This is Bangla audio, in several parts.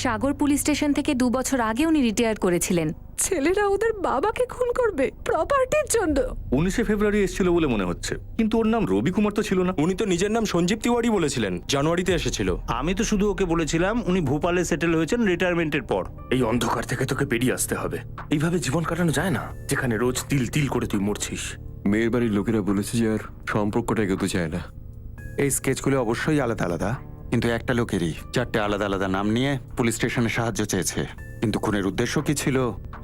সাগর পুলিশ স্টেশন থেকে 2 বছর আগে উনি রিটায়ার করেছিলেন। ছেলেরা ওদের বাবাকে খুন করবে প্রপার্টির জন্য? 19শে ফেব্রুয়ারি এসেছিল বলে মনে হচ্ছে, কিন্তু ওর নাম রবি কুমার তো ছিল না। উনি তো নিজের নাম সঞ্জীব তিওয়ারি বলেছিলেন, জানুয়ারিতে এসেছিল। আমি তো শুধু ওকে বলেছিলাম উনি ভোপালে সেটেল হয়েছেন রিটায়ারমেন্টের পর। এই অন্ধকার থেকে তোকে বেরিয়ে আসতে হবে। এইভাবে জীবন কাটানো যায় না, যেখানে রোজ তিল তিল করে তুই মরছিস। মেয়ের বাড়ির লোকেরা বলেছে যে আর সম্পর্কটা এগোতে চায় না। এই স্কেচগুলো অবশ্যই আলাদা আলাদা, কিন্তু একটা লোকেরই 4টে আলাদা আলাদা নাম নিয়ে পুলিশ স্টেশনে সাহায্য চেয়েছে। কিন্তু খুনের উদ্দেশ্য কি ছিল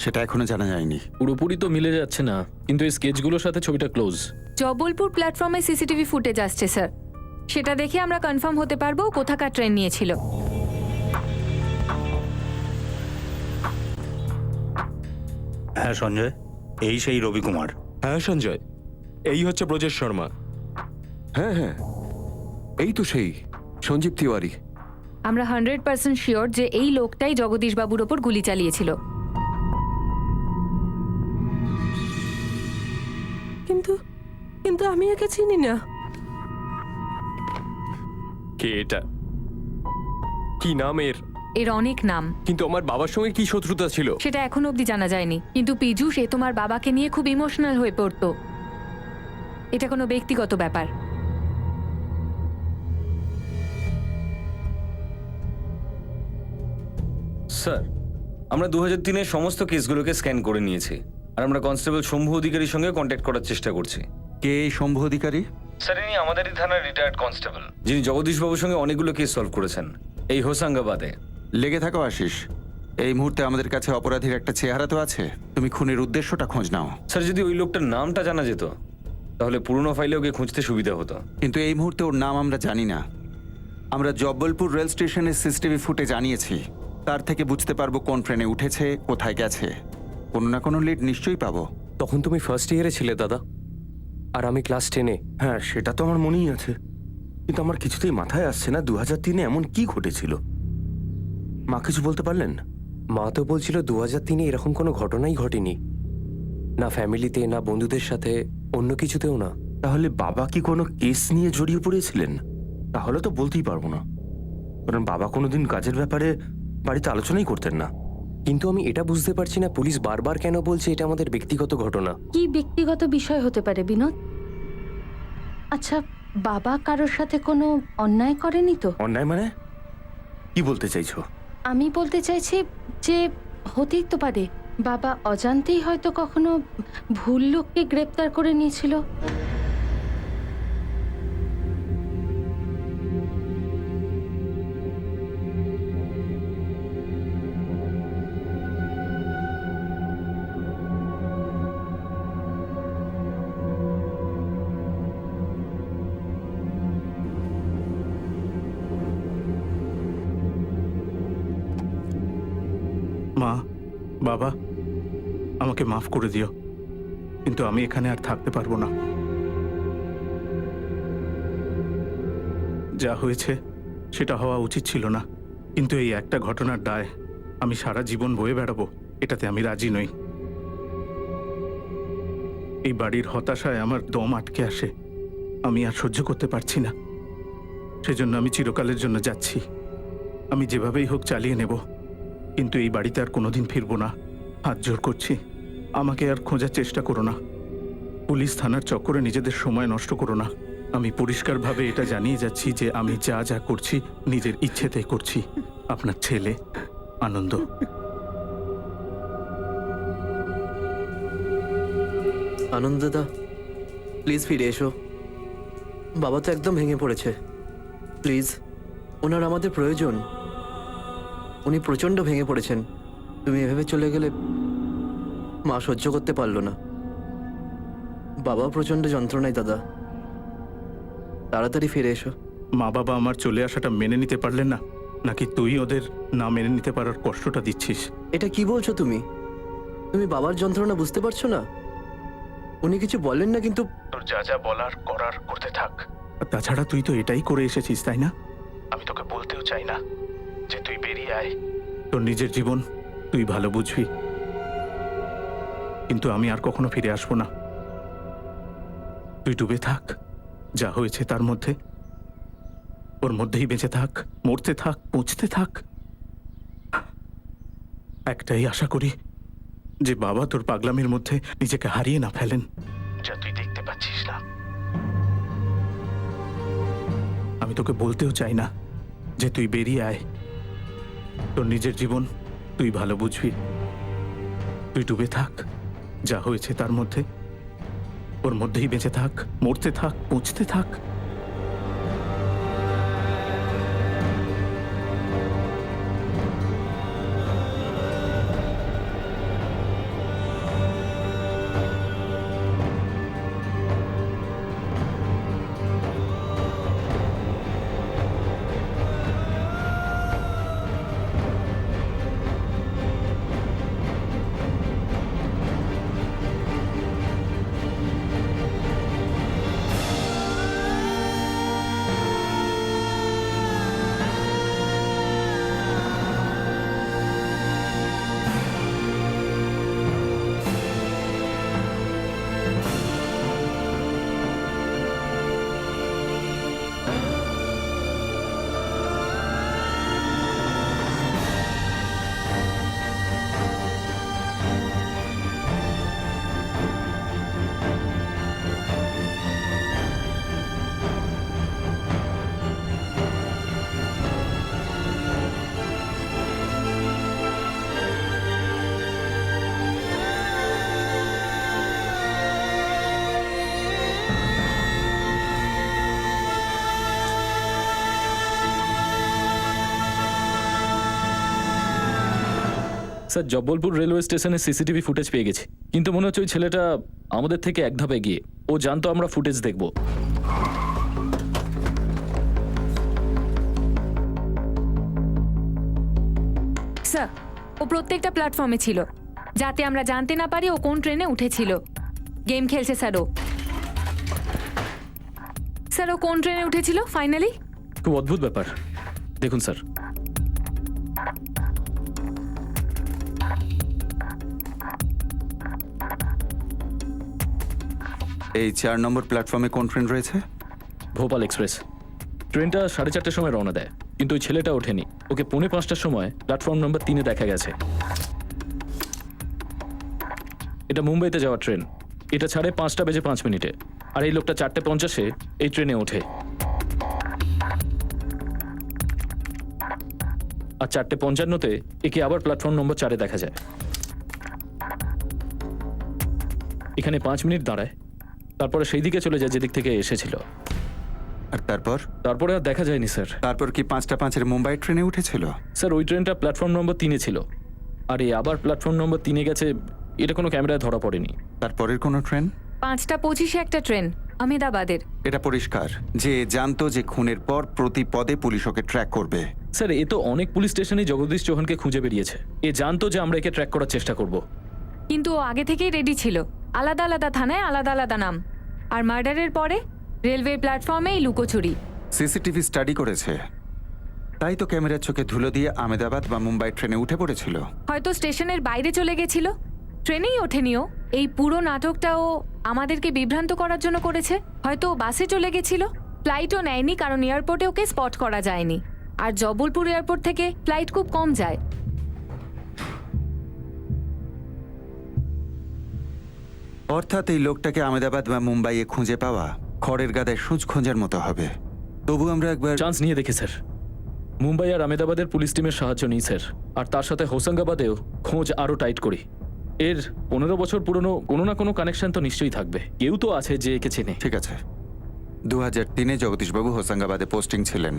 সেটা এখনো জানা যায়নি। পুরোপুরি তো মিলে যাচ্ছে না, কিন্তু এই স্কেচগুলোর সাথে ছবিটা ক্লোজ। জবলপুর প্ল্যাটফর্মে সিসিটিভি ফুটেজ আসছে স্যার, সেটা দেখে আমরা কনফার্ম হতে পারবো কোথাকার ট্রেন নিয়েছিল। হ্যাঁ সঞ্জয়, এই সেই রবি কুমার। হ্যাঁ সঞ্জয়, এই হচ্ছে ব্রজেশ শর্মা। হ্যাঁ হ্যাঁ, এই তো সেই সঞ্জীব তিওয়ারি। আমরা 100% শিওর যে এই লোকটাই জগদীশ বাবুর ওপর গুলি চালিয়েছিল। কিন্তু কিন্তু আমি একে চিনি না। কে এটা? কি নাম এর? এর অনেক নাম, কিন্তু আমার বাবার সঙ্গে কি শত্রুতা ছিল? সেটা এখনো অবধি জানা যায়নি। কিন্তু পীযূষ এ তোমার বাবাকে নিয়ে খুব ইমোশনাল হয়ে পড়তো। এটা কোনো ব্যক্তিগত ব্যাপার। স্যার, আমরা 2003-এর সমস্ত কেসগুলোকে স্ক্যান করে নিয়েছি, আর আমরা কনস্টেবল শম্ভু অধিকারীর সঙ্গে কন্ট্যাক্ট করার চেষ্টা করছি। কে এই শম্ভু অধিকারী? স্যার, ইনি আমাদেরই থানার রিটায়ার্ড কনস্টেবল, যিনি জগদীশবাবুর সঙ্গে অনেকগুলো কেস সলভ করেছেন এই হোসাঙ্গাবাদে। লেগে থাকো আশিস, এই মুহূর্তে আমাদের কাছে অপরাধীর একটা চেহারা তো আছে। তুমি খুনের উদ্দেশ্যটা খোঁজ নাও। স্যার, যদি ওই লোকটার নামটা জানা যেত তাহলে পুরনো ফাইলে ওকে খুঁজতে সুবিধা হতো। কিন্তু এই মুহূর্তে ওর নাম আমরা জানি না। আমরা জব্বলপুর রেল স্টেশনের সিসিটিভি ফুটেজ আনিয়েছি, তার থেকে বুঝতে পারবো কোন ট্রেনে উঠেছে, কোথায় গেছে। কোনো না কোনো লিড নিশ্চয়ই পাবো। তখন তুমি ফার্স্ট ইয়ারে ছিলে দাদা, আর আমি ক্লাস 10-এ। হ্যাঁ, সেটা তো আমার মনেই আছে, কিন্তু আমার কিছুতেই মাথায় আসছে না 2003-এ এমন কি ঘটেছিল। মা কিছু বলতে পারলেন? মা তো বলছিল 2003-এ এরকম কোনো ঘটনাই ঘটেনি, না ফ্যামিলিতে, না বন্ধুদের সাথে, অন্য কিছুতেও না। তাহলে বাবা কি কোনো কেস নিয়ে জড়িয়ে পড়েছিলেন? তাহলে তো বলতেই পারবো না, কারণ বাবা কোনোদিন কাজের ব্যাপারে বাড়িতে আলোচনাই করতেন না। কিন্তু আমি এটা বুঝতে পারছি না পুলিশ বারবার কেন বলছে এটা আমাদের ব্যক্তিগত ঘটনা। কি ব্যক্তিগত বিষয় হতে পারে বিনোদ? আচ্ছা, বাবা কারোর সাথে কোনো অন্যায় করেনি তো? অন্যায় মানে কি বলতে চাইছো? আমি বলতে চাইছি যে হতেই তো পারে বাবা অজান্তেই হয়তো কখনো ভুল লোককে গ্রেপ্তার করে নিয়েছিল। মা, বাবা, আমাকে মাফ করে দিও, কিন্তু আমি এখানে আর থাকতে পারবো না। যা হয়েছে সেটা হওয়া উচিত ছিল না, কিন্তু এই একটা ঘটনার দায় আমি সারা জীবন বয়ে বেড়াবো, এটাতে আমি রাজি নই। এই বাড়ির হতাশায় আমার দম আটকে আসে, আমি আর সহ্য করতে পারছি না। সেজন্য আমি চিরকালের জন্য যাচ্ছি। আমি যেভাবেই হোক চালিয়ে নেব, কিন্তু এই বাড়িতে আর কোনোদিন ফিরবো না। হাত জোর করছি, আমাকে আর খোঁজার চেষ্টা করো না। পুলিশ থানার চক্করে নিজেদের সময় নষ্ট করো না। আমি পরিষ্কারভাবে এটা জানিয়ে যাচ্ছি যে আমি যা যা করছি নিজের ইচ্ছেতে করছি। আপনার ছেলে আনন্দ। আনন্দ দাদা, প্লিজ ফিরে এসো। বাবা তো একদম ভেঙে পড়েছে, প্লিজ, ওনার আমাদের প্রয়োজন। উনি প্রচণ্ড ভেঙে পড়েছেন। তুমি এভাবে চলে গেলে মা সহ্য করতে পারলো না। বাবা প্রচণ্ড যন্ত্রণায় দাদা, তাড়াতাড়ি ফিরে এসো। মা বাবা আমার চলে আসাটা মেনে নিতে পারলেন না, নাকি তুই ওদের না মেনে নিতে পারার কষ্টটা দিচ্ছিস? এটা কি বলছো তুমি? তুমি বাবার যন্ত্রণা বুঝতে পারছো না? উনি কিছু বলেন না, কিন্তু তোর যা যা বলার করার করতে থাক। তাছাড়া তুই তো এটাই করে এসেছিস, তাই না? আমি তোকে বলতেও চাই না যে তুই বেরিয়ে আয়, তোর নিজের জীবন তুই ভালো বুঝবি। কিন্তু আমি আর কখনো ফিরে আসবো না। তুই ডুবে থাক, যা হয়েছে তার মধ্যে, ওর মধ্যেই বেঁচে থাক, মরতে থাক, পৌঁছতে থাক। একটাই আশা করি, যে বাবা তোর পাগলামির মধ্যে নিজেকে হারিয়ে না ফেলেন, যা তুই দেখতে পাচ্ছিস না। আমি তোকে বলতেও চাই না যে তুই বেরিয়ে আয়। তোর নিজের জীবন তুই ভালো বুঝবি। তুই ডুবে থাক, যা হয়েছে তার মধ্যে, ওর মধ্যেই বেঁচে থাক, মরতে থাক, পৌঁছতে থাক। স্যার, জব্বলপুর রেলওয়ে স্টেশনে সিসিটিভি ফুটেজ পেয়ে গেছি, কিন্তু মনে হচ্ছে ওই ছেলেটা আমাদের থেকে এক ধাপ এগিয়ে। ও জানতো আমরা ফুটেজ দেখব। স্যার, ও প্রত্যেকটা প্ল্যাটফর্মে ছিল, যাতে আমরা জানতে না পারি ও কোন ট্রেনে উঠেছিল। গেম খেলছে স্যার ও। স্যার, ও কোন ট্রেনে উঠেছিল ফাইনালি? খুব অদ্ভুত ব্যাপার। দেখুন স্যার, এই 4 নম্বর প্ল্যাটফর্মে কোন ট্রেন রয়েছে? ভোপাল এক্সপ্রেস। ট্রেনটা 4:30টার সময় রওনা দেয়, কিন্তু ওই ছেলেটা ওঠেনি। ওকে 4:45টার সময় প্ল্যাটফর্ম নম্বর 3-এ দেখা গেছে। এটা মুম্বাইতে যাওয়ার ট্রেন। এটা ছাড়ে 5:05 আর এই লোকটা 4:50-এ এই ট্রেনে ওঠে। আর 4:55-তে একে আবার প্ল্যাটফর্ম নম্বর 4-এ দেখা যায়। এখানে 5 মিনিট দাঁড়ায়, তারপরে সেই দিকে চলে যায় যেদিক থেকে এসেছিল। আর তারপরে আর দেখা যায়নি স্যার। তারপর কি 5:05 মুম্বাই ট্রেনে উঠেছিল? স্যার, ওই ট্রেনটা প্ল্যাটফর্ম নম্বর 3-এ ছিল, আর এই আবার প্ল্যাটফর্ম নম্বর 3-এ গেছে। এটা কোনো ক্যামেরায় ধরা পড়েনি। তারপরের কোনো ট্রেন? 5:25-এ একটা ট্রেন আহমেদাবাদের। এটা পরিষ্কার যে জানতো যে খুনের পর প্রতি পদে পুলিশ ওকে ট্র্যাক করবে। স্যার, এ তো অনেক পুলিশ স্টেশনে জগদীশ চৌহানকে খুঁজে বেরিয়েছে। এ জানতো যে আমরা একে ট্র্যাক করার চেষ্টা করব। কিন্তু ও আগে থেকেই রেডি ছিল। আলাদা আলাদা থানায় আলাদা আলাদা নাম। আর মার্ডারের পরে রেলওয়ে প্ল্যাটফর্মেই লুকোচুরি। সিসিটিভি স্টাডি করেছে, তাই তো ক্যামেরার চোখে ধুলো দিয়ে আহমেদাবাদ বা মুম্বাই ট্রেনে উঠে পড়েছিল। হয়তো স্টেশনের বাইরে চলে গেছিল, ট্রেনেই ওঠেনিও। এই পুরো নাটকটা ও আমাদেরকে বিভ্রান্ত করার জন্য করেছে। হয়তো ও বাসে চলে গেছিল, ফ্লাইটও নেয়নি, কারণ এয়ারপোর্টে ওকে স্পট করা যায়নি। আর জব্বলপুর এয়ারপোর্ট থেকে ফ্লাইট খুব কম যায়। অর্থাৎ এই লোকটাকে আহমেদাবাদ বা মুম্বাইয়ে খুঁজে পাওয়া খড়ের গাদায় সূচ খোঁজার মতো হবে। তবু আমরা একবার চান্স নিয়ে দেখি স্যার। মুম্বাই আর আহমেদাবাদের পুলিশ টিমের সাহায্য নিই স্যার, আর তার সাথে হোসাঙ্গাবাদেও খোঁজ আরও টাইট করি। এর 15 বছর পুরনো কোনো না কোনো কানেকশন তো নিশ্চয়ই থাকবে। কেউ তো আছে যে একে চেনে। ঠিক আছে, 2003-এ জগদীশবাবু হোসাঙ্গাবাদে পোস্টিং ছিলেন।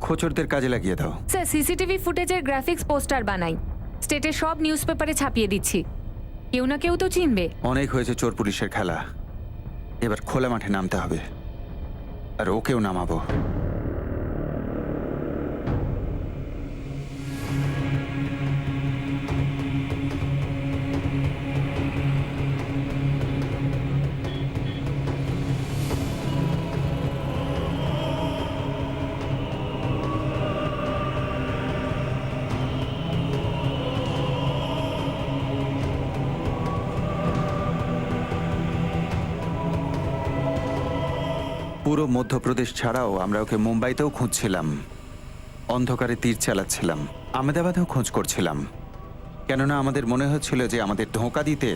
খোঁচরদের কাজে লাগিয়ে দাও। স্যার, সিসিটিভি ফুটেজের গ্রাফিক্স পোস্টার বানাই, স্টেটের সব নিউজ পেপারে ছাপিয়ে দিচ্ছি। কেউ না কেউ তো চিনবে। অনেক হয়েছে চোর পুলিশের খেলা, এবার খোলা মাঠে নামতে হবে, আর ওকেও নামাবো। পুরো মধ্যপ্রদেশ ছাড়াও আমরা ওকে মুম্বাইতেও খুঁজছিলাম, অন্ধকারে তীর চালাচ্ছিলাম, আহমেদাবাদেও খোঁজ করছিলাম। কেননা আমাদের মনে হচ্ছিল যে আমাদের ধোঁকা দিতে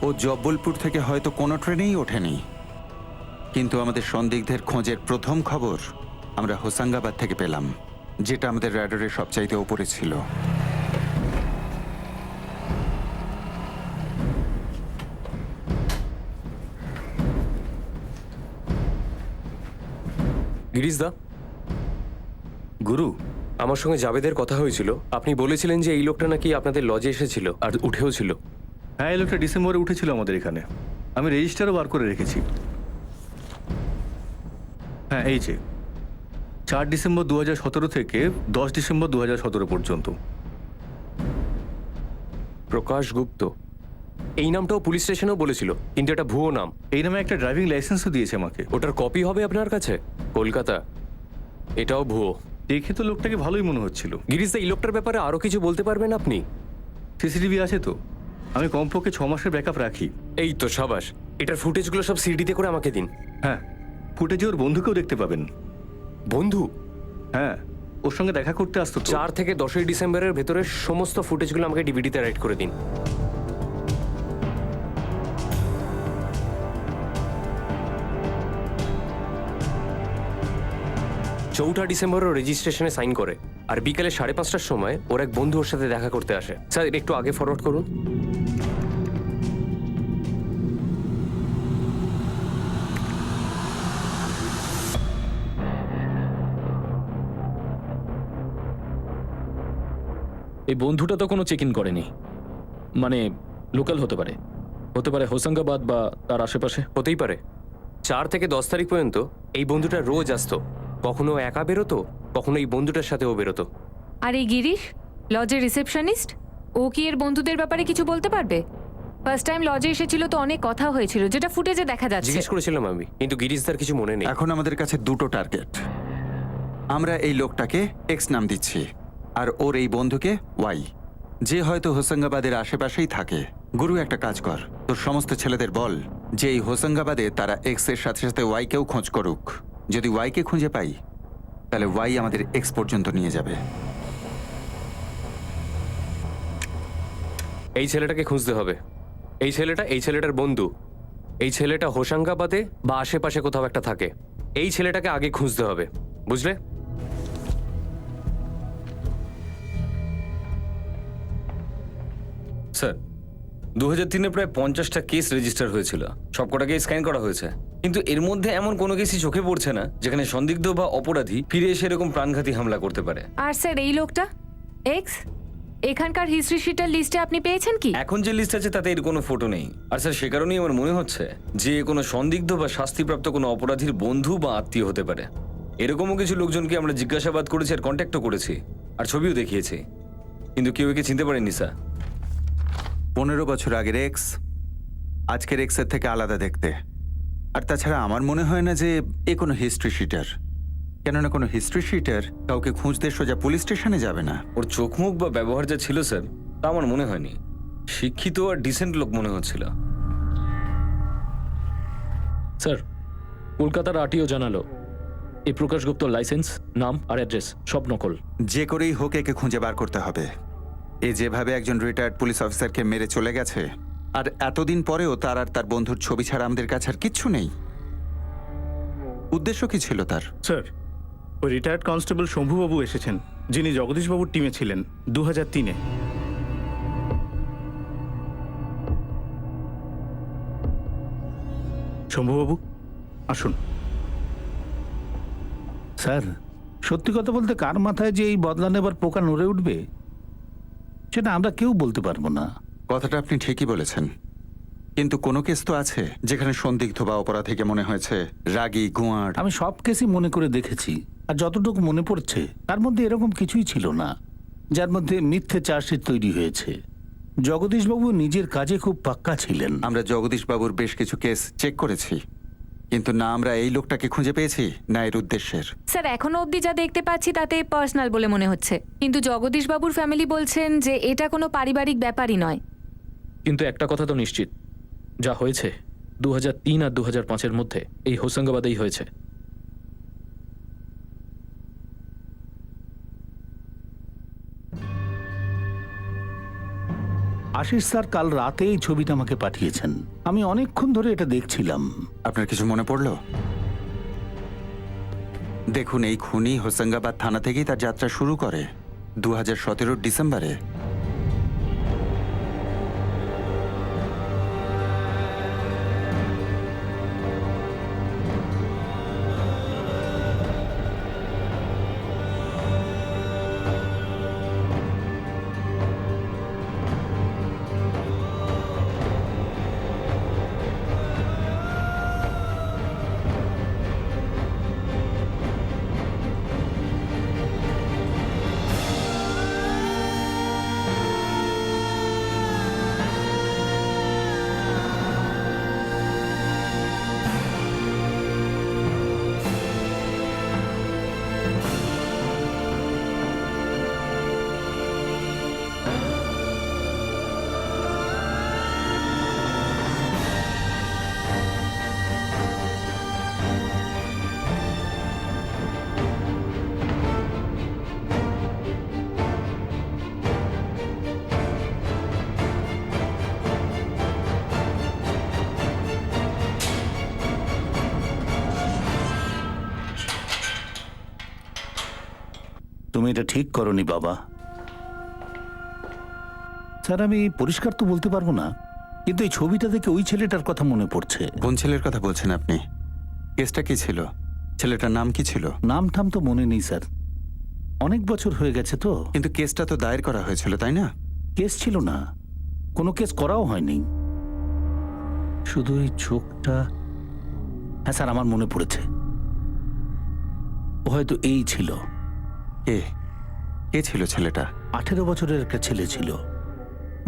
ও জব্বলপুর থেকে হয়তো কোনো ট্রেনেই ওঠেনি। কিন্তু আমাদের সন্দিগ্ধের খোঁজের প্রথম খবর আমরা হোসাঙ্গাবাদ থেকে পেলাম, যেটা আমাদের র্যাডারের সবচাইতে ওপরে ছিল। গিরিশ দা, গুরু, আমার সঙ্গে জাবেদের কথা হয়েছিল। আপনি বলেছিলেন যে এই লোকটা নাকি আপনাদের লজে এসেছিল আর উঠেও ছিল। হ্যাঁ, এই লোকটা ডিসেম্বরে উঠেছিল আমাদের এখানে। আমি রেজিস্টারও বার করে রেখেছি। হ্যাঁ, এই যে 4 ডিসেম্বর 2017 থেকে 10 ডিসেম্বর 2017 পর্যন্ত। প্রকাশ গুপ্ত, এই নামটাও পুলিশ স্টেশনেও বলেছিল, কিন্তু এটা ভুয়ো নাম। এই নামে একটা ড্রাইভিং লাইসেন্সও দিয়েছে আমাকে। ওটার কপি হবে আপনার কাছে? কলকাতা, এটাও ভুয়ো। দেখে তো লোকটাকে ভালোই মনে হচ্ছিল। গিরিশ দা, এই লোকটার ব্যাপারে আরো কিছু বলতে পারবেন আপনি? সিসিটিভি আছে তো? আমি কমপক্ষে 6 মাসের ব্যাকআপ রাখি। এই তো সাবাস, এটার ফুটেজগুলো সব সিডিতে করে আমাকে দিন। হ্যাঁ, ফুটেজে ওর বন্ধুকেও দেখতে পাবেন। বন্ধু? হ্যাঁ, ওর সঙ্গে দেখা করতে আসতো তো। 4 থেকে 10 ডিসেম্বরের ভেতরে সমস্ত ফুটেজগুলো আমাকে ডিভিডিতে রাইট করে দিন। চৌঠা ডিসেম্বরও রেজিস্ট্রেশনে সাইন করে, আর বিকেলে 5:30টার সময় ওর এক বন্ধু ওর সাথে দেখা করতে আসে। স্যার, এটা একটু আগে ফরওয়ার্ড করুন। এই বন্ধুটা তো কোনো চেক ইন করেনি, মানে লোকাল হতে পারে, হতে পারে হোসাঙ্গাবাদ বা তার আশেপাশে। হতেই পারে। 4 থেকে 10 তারিখ পর্যন্ত এই বন্ধুটা রোজ আসতো, কখনো একা বেরোতো, কখনো এই বন্ধুটার সাথেও বেরোতো। আর এই গিরিশ, লজের রিসেপশনিস্ট, ও কি এর বন্ধুদের ব্যাপারে কিছু বলতে পারবে? ফার্স্ট টাইম লজে এসেছিল তো অনেক কথা হয়েছিল, যেটা ফুটেজে দেখা যাচ্ছে। জিজ্ঞেস করেছিলাম আমি, কিন্তু গিরিশদার কিছু মনে নেই। এখন আমাদের কাছে দুটো টার্গেট। আমরা এই লোকটাকে এক্স নাম দিচ্ছি, আর ওর এই বন্ধুকে ওয়াই, যে হয়তো হোসাঙ্গাবাদের আশেপাশেই থাকে। গুরু, একটা কাজ কর, তোর সমস্ত ছেলেদের বল যে এই হোসাঙ্গাবাদে তারা এক্স এর সাথে সাথে ওয়াইকেও খোঁজ করুক। যদি ওয়াইকে খুঁজে পাই, তাহলে ওয়াই আমাদের এক্স পর্যন্ত নিয়ে যাবে। এই ছেলেটাকে খুঁজতে হবে। এই ছেলেটার বন্ধু। এই ছেলেটা হোসাঙ্গাবাদে বা আশেপাশে কোথাও একটা থাকে। এই ছেলেটাকে আগে খুঁজতে হবে, বুঝলে? স্যার, 2003-এ প্রায় 50টা কেস রেজিস্টার হয়েছিল, সবকটাকে স্ক্যান করা হয়েছে, কিন্তু এর মধ্যে এমন কোনো কেসই চোখে পড়ছে না যেখানে সন্দিগ্ধ বা অপরাধী ফিরে এসে এরকম প্রাণঘাতী হামলা করতে পারে। আর স্যার, এই লোকটা এক্স, এখানকার হিস্ট্রি শিটার লিস্টে আপনি পেয়েছেন কি? এখন যে লিস্ট আছে তাতে এর কোনো ফটো নেই। আর স্যার, সে কারণেই আমার মনে হচ্ছে যে কোনো সন্দিগ্ধ বা শাস্তিপ্রাপ্ত কোনো অপরাধীর বন্ধু বা আত্মীয় হতে পারে। এরকমও কিছু লোকজনকে আমরা জিজ্ঞাসাবাদ করেছি আর কন্ট্যাক্টও করেছি আর ছবিও দেখিয়েছি, কিন্তু কেউ একে চিনতে পারেনি স্যার। 15 বছর আগের এক্স আজকের এক্সের থেকে আলাদা দেখতে। আর তাছাড়া আমার মনে হয় না যে এ কোনো হিস্ট্রি শিটার, কেননা কোনো হিস্ট্রি শিটার কাউকে খুঁজতে সোজা পুলিশ স্টেশনে যাবে না। ওর চোখ মুখ বা ব্যবহার যা ছিল স্যার, তা আমার মনে হয়নি। শিক্ষিত আর ডিসেন্ট লোক মনে হচ্ছিল। স্যার, কলকাতার আরটিও জানালো এই প্রকাশ গুপ্ত লাইসেন্স, নাম আর অ্যাড্রেস সব নকল। যে করেই হোক একে খুঁজে বার করতে হবে। এ যেভাবে একজন রিটায়ার্ড পুলিশ অফিসারকে মেরে চলে গেছে, আর এতদিন পরেও তার আর তার বন্ধুর ছবি ছাড়া আমাদের কাছে আর কিচ্ছু নেই। উদ্দেশ্য কি ছিল তার? স্যার, ওই রিটায়ার্ড কনস্টেবল শম্ভুবাবু এসেছেন, যিনি জগদীশবাবুর টিমে ছিলেন 2003-এ। শম্ভুবাবু, আসুন। স্যার, সত্যি কথা বলতে কার মাথায় যে এই বদলা নেবার পোকা নড়ে উঠবে সেটা আমরা কেউ বলতে পারবো না। কথাটা আপনি ঠিকই বলেছেন, কিন্তু কোনো কেস তো আছে যেখানে সন্দিগ্ধ বা অপরাধীকে মনে হয়েছে রাগী, গুয়াড়। আমি সব কেসই মনে করে দেখেছি, আর যতটুকু মনে পড়ছে তার মধ্যে এরকম কিছুই ছিল না যার মধ্যে মিথ্যে চার্জশিট তৈরি হয়েছে। জগদীশবাবু নিজের কাজে খুব পাক্কা ছিলেন। আমরা জগদীশবাবুর বেশ কিছু কেস চেক করেছি, কিন্তু না আমরা এই লোকটাকে খুঁজে পেয়েছি না এর উদ্দেশ্যের। স্যার, এখনো অবধি যা দেখতে পাচ্ছি তাতে পার্সোনাল বলে মনে হচ্ছে, কিন্তু জগদীশবাবুর ফ্যামিলি বলছেন যে এটা কোনো পারিবারিক ব্যাপারই নয়। কিন্তু একটা কথা তো নিশ্চিত, যা হয়েছে 2003 আর 2005-এর মধ্যে এই হোসাঙ্গাবাদেই হয়েছে। আশিস স্যার কাল রাতে এই ছবিটা আমাকে পাঠিয়েছেন। আমি অনেকক্ষণ ধরে এটা দেখছিলাম। আপনার কিছু মনে পড়লো? দেখুন, এই খুনি হোসাঙ্গাবাদ থানা থেকেই তার যাত্রা শুরু করে 2017 ডিসেম্বরে। তুমি এটা ঠিক করনি বাবা। স্যার আমি পরিষ্কার তো বলতে পারবো না, কিন্তু এই ছবিটা দেখে ওই ছেলেটার কথা মনে পড়ছে। কোন ছেলের কথা বলছেন আপনি? কেসটা কি ছিল? ছেলেটার নাম কি ছিল? নাম ঠাম তো মনে নেই স্যার, অনেক বছর হয়ে গেছে তো। কিন্তু কেসটা তো দায়ের করা হয়েছিল, তাই না? কেস ছিল না, কোনো কেস করাও হয়নি, শুধু এই চোখটা। হ্যাঁ স্যার, আমার মনে পড়েছে, ও হয়তো এই ছিল। কে কে ছিল ছেলেটা? 18 বছরের একটা ছেলে ছিল,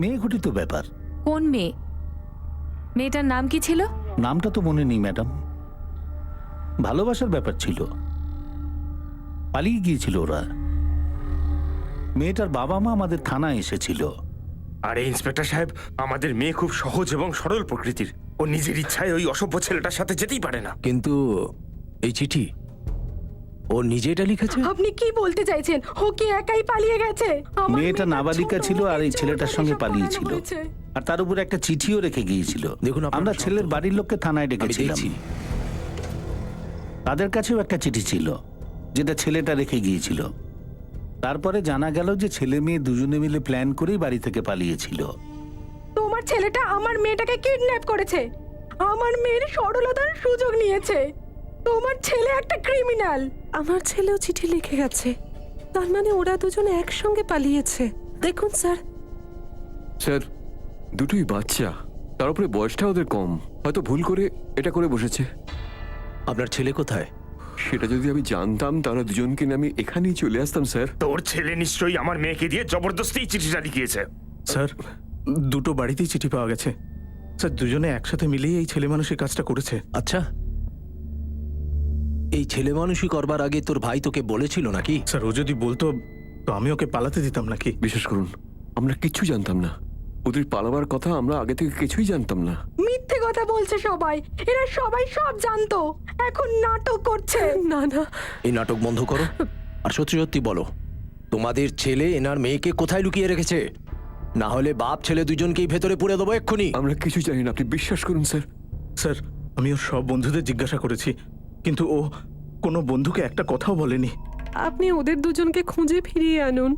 মেয়ে ঘটিত ব্যাপার। কোন মেয়ে? মেয়েটার নাম কি ছিল? নামটা তো মনে নেই ম্যাডাম, ভালোবাসার ব্যাপার ছিল, পালিয়ে গিয়েছিল ওরা। মেয়েটার বাবা মা আমাদের থানায় এসেছিল। আরে ইন্সপেক্টর সাহেব, আমাদের মেয়ে খুব সহজ এবং সরল প্রকৃতির। ও নিজের ইচ্ছায় ওই অসভ্য ছেলেটার সাথে যেতেই পারে না। কিন্তু এই চিঠি ও নিজে এটা লিখেছে? আপনি কি বলতে চাইছেন? ও কি একাই পালিয়ে গেছে? আমার মেয়েটা মেয়েটা নাবালিকা ছোট, ছিল আর এই ওকে ছেলেটার জোর সঙ্গে করে পালিয়েছিল, সব করানো হয়েছে। আর তার উপর একটা চিঠিও রেখে গিয়েছিল। দেখুন, আপনারা আমরা শান্ত ছেলের হন। বাড়ির লোককে থানায় আমি ডেকেছিলাম, দেখছি। তাদের কাছেও একটা চিঠি ছিল যেটা ছেলেটা রেখে গিয়েছিল। তারপরে জানা গেল যে ছেলে মেয়ে দুজনে মিলে প্ল্যান করেই বাড়ি থেকে পালিয়েছিল। তোমার ছেলেটা আমার মেয়েটাকে কিডন্যাপ করেছে, আমার মেয়ের সরলতার সুযোগ নিয়েছে। তোমার ছেলে একটা ক্রিমিনাল। আমার ছেলেও চিঠি লিখে গেছে, তার মানে ওরা দুজন একসঙ্গে পালিয়েছে। দেখুন স্যার। স্যার, দুটোই বাচ্চা, তার উপরে বয়সটা ওদের কম, হয়তো ভুল করে এটা করে বসেছে। আপনার ছেলে কোথায়? সেটা যদি আমি জানতাম তাহলে দুজনকে নিয়ে আমি এখানেই চলে আসতাম স্যার। তোর ছেলে নিশ্চয়ই আমার মেয়েকে দিয়ে জবরদস্তি চিঠিটা লিখিয়েছে। স্যার, দুটো বাড়িতেই চিঠি পাওয়া গেছে। স্যার, দুজনে একসাথে মিলেই এই ছেলে মানুষ এই কাজটা করেছে। আচ্ছা, এই ছেলে মানুষই করবার আগে তোর ভাই তোকে বলেছিল নাকি? স্যার, ও যদি বলতো তো আমি ওকে পালাতে দিতাম নাকি? বিশ্বাস করুন, আমরা কিচ্ছু জানতাম না। ওদের পালাবার কথা আমরা আগে থেকে কিছুই জানতাম না। মিথ্যে কথা বলছে সবাই, এরা সবাই সব জানতো, এখন নাটক করছে। না না, এই নাটক বন্ধ করো আর সত্যি সত্যি বলো, তোমাদের ছেলে এনার মেয়েকে কোথায় লুকিয়ে রেখেছে? না হলে বাপ ছেলে দুজনকেই ভেতরে পুরে দেবো এক্ষুনি। আমরা কিছু জানি না, আপনি বিশ্বাস করুন স্যার। স্যার, আমি ওর সব বন্ধুদের জিজ্ঞাসা করেছি, কিন্তু ও কোনো বন্ধুকে একটা কথাও বলেনি। আপনি ওদের দুজনকে খুঁজে ফিরিয়ে আনুন।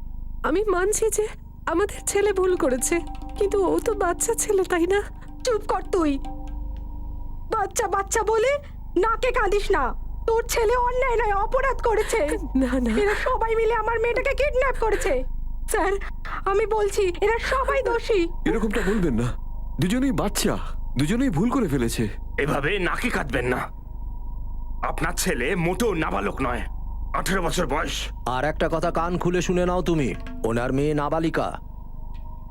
আমি মানছি যে আমাদের ছেলে ভুল করেছে, কিন্তু ও তো বাচ্চা ছেলে, তাই না? চুপ কর তুই, বাচ্চা বাচ্চা বলে নাকে কাঁদিস না। তোর ছেলে অন্যায় নয়, অপরাধ করেছে। না না, এরা সবাই মিলে আমার মেয়েটাকে কিডন্যাপ করেছে। স্যার, আমি বলছি এরা সবাই দোষী। এরকমটা বলবেন না, দুজনেই বাচ্চা, দুজনেই ভুল করে ফেলেছে। এভাবে নাকে কাঁদবেন না, আপনার ছেলে মোটেও নাবালক নয়, 18 বছর বয়স। আর একটা কথা কান খুলে শুনে নাও তুমি, ওনার মেয়ে নাবালিকা।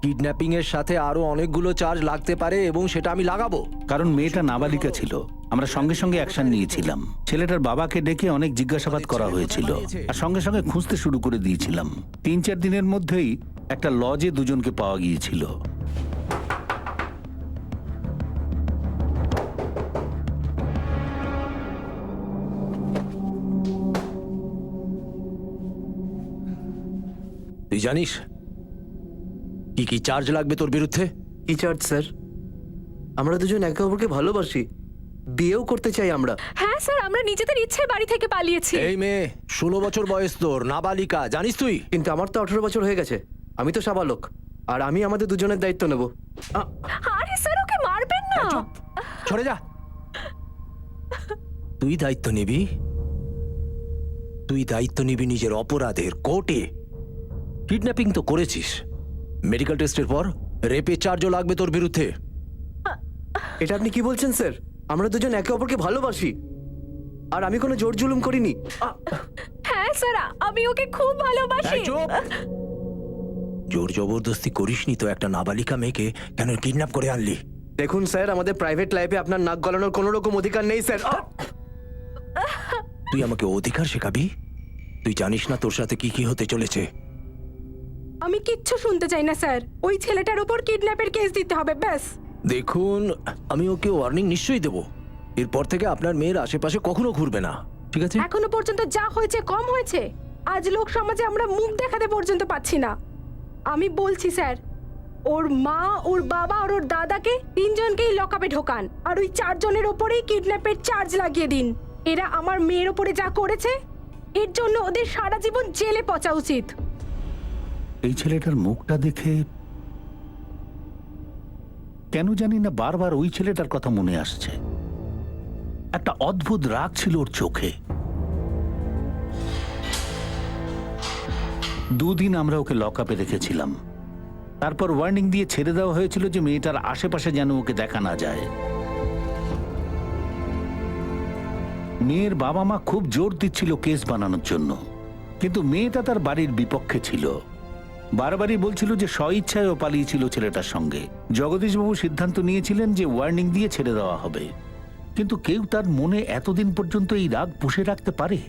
কিডন্যাপিং এর সাথে আরো অনেকগুলো চার্জ লাগতে পারে এবং সেটা আমি লাগাবো। কারণ মেয়েটা নাবালিকা ছিল, আমরা সঙ্গে সঙ্গে অ্যাকশন নিয়েছিলাম। ছেলেটার বাবাকে ডেকে অনেক জিজ্ঞাসাবাদ করা হয়েছিল আর সঙ্গে সঙ্গে খুঁজতে শুরু করে দিয়েছিলাম। 3-4 দিনের মধ্যেই একটা লজে দুজনকে পাওয়া গিয়েছিল। তুই জানিস কি কি চার্জ লাগবে তোর বিরুদ্ধে? কি চার্জ স্যার? আমরা দুজন একে অপরকে ভালোবাসি, বিয়েও করতে চাই আমরা। হ্যাঁ স্যার, আমরা নিজেদের ইচ্ছে বাড়ি থেকে পালিয়েছি। এই মেয়ে 16 বছর বয়স, তোর নাবালিকা, জানিস তুই? কিন্তু আমার তো 18 বছর হয়ে গেছে, আমি তো সাবালক, আর আমি আমাদের দুজনের দায়িত্ব নেব। আরে স্যার, ওকে মারবেন না। সরে যা। তুই দায়িত্ব নিবি? তুই দায়িত্ব নিবি নিজের অপরাধের, কোর্টে। কিডন্যাপিং তো করেছিস, মেডিকেল টেস্টের পর রেপে চার্জও লাগবে তোর বিরুদ্ধে। এটা আপনি কি বলছেন স্যার? আমরা দুজন একে অপরকে ভালোবাসি, আর আমি কোনো জোর জুলুম করিনি। হ্যাঁ স্যার, আমি ওকে খুব ভালোবাসি। এই চুপ! জোর জবরদস্তি করিসনি তো একটা নাবালিকা মেয়েকে, কেন কিডন্যাপ করে আনলি? দেখুন স্যার, আমাদের প্রাইভেট লাইফে আপনার নাক গলানোর কোনো রকম অধিকার নেই স্যার। তুই আমাকে অধিকার শেখাবি? তুই জানিস না তোর সাথে কি কি হতে চলেছে? আমি কিচ্ছু শুনতে চাই না স্যার, ওই ছেলেটার উপর কিডন্যাপের কেস দিতে হবে ব্যাস। দেখুন, আমি ওকে ওয়ার্নিং নিশ্চয়ই দেবো। এরপর থেকে আপনার মেয়ের আশেপাশে কখনো ঘুরবে না, ঠিক আছে? এখনো পর্যন্ত যা হয়েছে কম হয়েছে। আজ লোক সমাজে আমরা মুখ দেখাতে পর্যন্ত পাচ্ছি না। আমি বলছি স্যার, ওর মা, ওর বাবা আর ওর দাদাকে তিনজনকেই লকআপে ঢোকান, আর ওই 4 জনের ওপরেই কিডন্যাপের চার্জ লাগিয়ে দিন। এরা আমার মেয়ের ওপরে যা করেছে, এর জন্য ওদের সারা জীবন জেলে পচা উচিত। এই ছেলেটার মুখটা দেখে কেন জানি না বারবার ওই ছেলেটার কথা মনে আসছে। একটা অদ্ভুত রাগ ছিল ওর চোখে। 2 দিন আমরা ওকে লকআপে রেখেছিলাম, তারপর ওয়ার্নিং দিয়ে ছেড়ে দেওয়া হয়েছিল যে মেয়েটার আশেপাশে যেন ওকে দেখা না যায়। মেয়ের বাবা মা খুব জোর দিচ্ছিল কেস বানানোর জন্য, কিন্তু মেয়েটা তার বাড়ির বিপক্ষে ছিল। বারবারই বলছিল যে স্বইচ্ছায় ও পালিয়েছিল ছেলেটার সঙ্গে। জগদীশবাবু সিদ্ধান্ত নিয়েছিলেন যে ওয়ার্নিং দিয়ে ছেড়ে দেওয়া হবে, কিন্তু কেউ তার মনে এতদিন পর্যন্ত এই রাগ পুষে রাখতে পারে?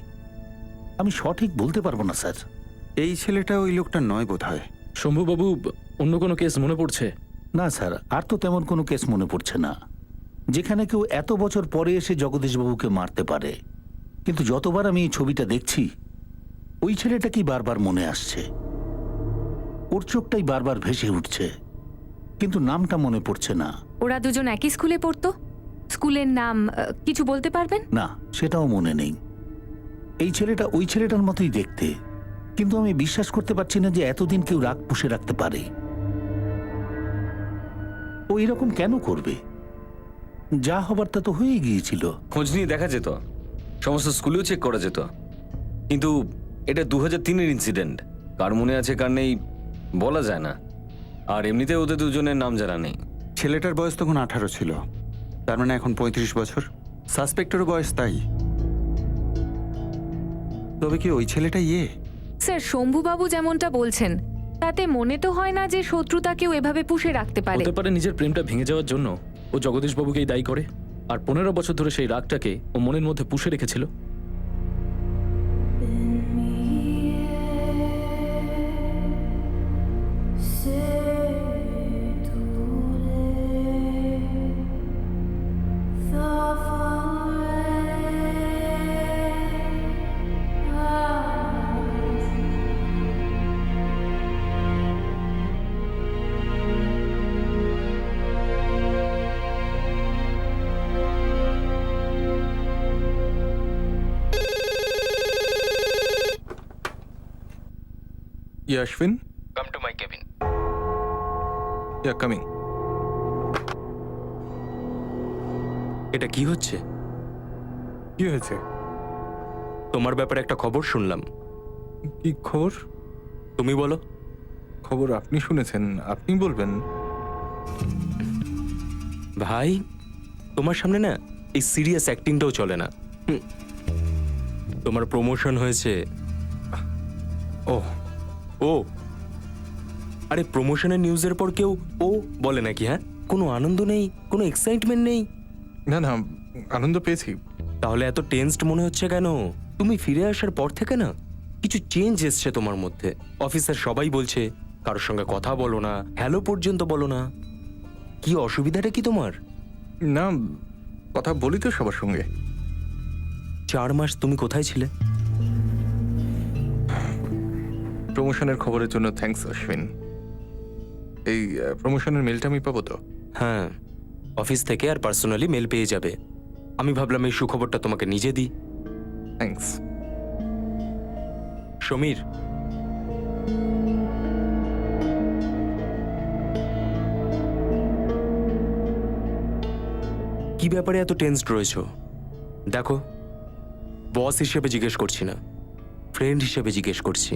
আমি সঠিক বলতে পারবো না স্যার। এই ছেলেটা ওই লোকটা নয় বোধহয়। শম্ভুবাবু, অন্য কোনো কেস মনে পড়ছে? না স্যার, আর তো তেমন কোনো কেস মনে পড়ছে না যেখানে কেউ এত বছর পরে এসে জগদীশবাবুকে মারতে পারে। কিন্তু যতবার আমি এই ছবিটা দেখছি, ওই ছেলেটাকেই বারবার মনে আসছে। ওর চোখটাই বারবার ভেসে উঠছে, কিন্তু নামটা মনে পড়ছে না। ওরা দুজন একই স্কুলে পড়তো? স্কুলের নাম কিছু বলতে পারবেন? না, সেটাও মনে নেই। এই ছেলেটা ওই ছেলেটার মতোই দেখতে, কিন্তু আমি বিশ্বাস করতে পারছি না যে এতদিন কেউ রাগ পুষে রাখতে পারে। ও এরকম কেন করবে? যা হবার তা তো হয়ে গিয়েছিল। খোঁজ নিয়ে দেখা যেত, সমস্ত স্কুলেও চেক করা যেত, কিন্তু এটা 2003-এর ইনসিডেন্ট। কার মনে আছে কার নেই বলা যায় না, আর এমনিতে ওদের দুজনের নাম জানা নেই। ছেলেটার বয়স তখন 18 ছিল, তার মানে এখন 35 বছর। সাসপেক্টেরও বয়স তাই। তবে কি ওই ছেলেটা স্যার, শম্ভুবাবু যেমনটা বলছেন তাতে মনে তো হয় না যে শত্রুতা কেউ এভাবে পুষে রাখতে পারে। হতে পারে নিজের প্রেমটা ভেঙে যাওয়ার জন্য ও জগদীশবাবুকেই দায়ী করে, আর 15 বছর ধরে সেই রাগটাকে ও মনের মধ্যে পুষে রেখেছিল। Yeah, Ashwin? Come to my cabin. Yeah, coming. এটা কি হচ্ছে? কি হয়েছে? তোমার ব্যাপারে একটা খবর শুনলাম। কি খবর? তুমি বলো। খবর আপনি শুনেছেন, আপনি বলবেন। ভাই, তোমার সামনে না এই সিরিয়াস অ্যাক্টিংটাও চলে না। তোমার প্রমোশন হয়েছে। ও ও আরে, প্রমোশনের নিউজের পর কেউ ও বলে নাকি? হ্যাঁ, কোনো আনন্দ নেই, কোনো এক্সাইটমেন্ট নেই? না না, আনন্দ পেয়েছি। তাহলে এত টেনসড মনে হচ্ছে কেন? তুমি ফিরে আসার পর থেকে না কিছু চেঞ্জ এসছে তোমার মধ্যে। অফিসের সবাই বলছে কারোর সঙ্গে কথা বলো না, হ্যালো পর্যন্ত বলো না। কি অসুবিধাটা কি তোমার? না, কথা বলি তো সবার সঙ্গে। 4 মাস তুমি কোথায় ছিলে? প্রমোশনের খবরের জন্য থ্যাঙ্কস অশ্বিন। এই প্রমোশনের মেলটা আমি পাবো তো? হ্যাঁ, অফিস থেকে আর পার্সোনালি মেল পেয়ে যাবে। আমি ভাবলাম এই সুখবরটা তোমাকে নিজে দিই। থ্যাঙ্কস। সমীর, কি ব্যাপারে এত টেনসড রয়েছো? দেখো, বস হিসেবে জিজ্ঞেস করছি না, ফ্রেন্ড হিসেবে জিজ্ঞেস করছি।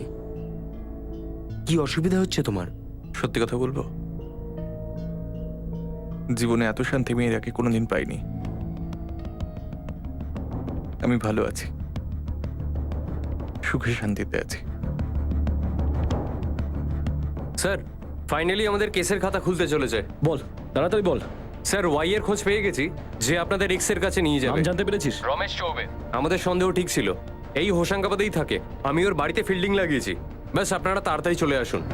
কি অসুবিধা হচ্ছে তোমার? সত্যি কথা বলবো, জীবনে এত শান্তি আমি এর আগে কোনোদিন পাইনি। আমি ভালো আছি, সুখে শান্তিতে আছি। স্যার, ফাইনালি আমাদের কেসের খাতা খুলতে চলেছে। বল, তাড়াতাড়ি বল। স্যার, ওয়াই এর খোঁজ পেয়ে গেছি, যে আপনাদের এক্স এর কাছে নিয়ে যাবে। নাম জানতে পেরেছিস? রমেশ চৌবে। আমাদের সন্দেহ ঠিক ছিল, এই হোশাঙ্গাবাদেই থাকে। আমি ওর বাড়িতে ফিল্ডিং লাগিয়েছি। ব্যাস, আপনারা তাড়াতাড়ি চলে আসুন।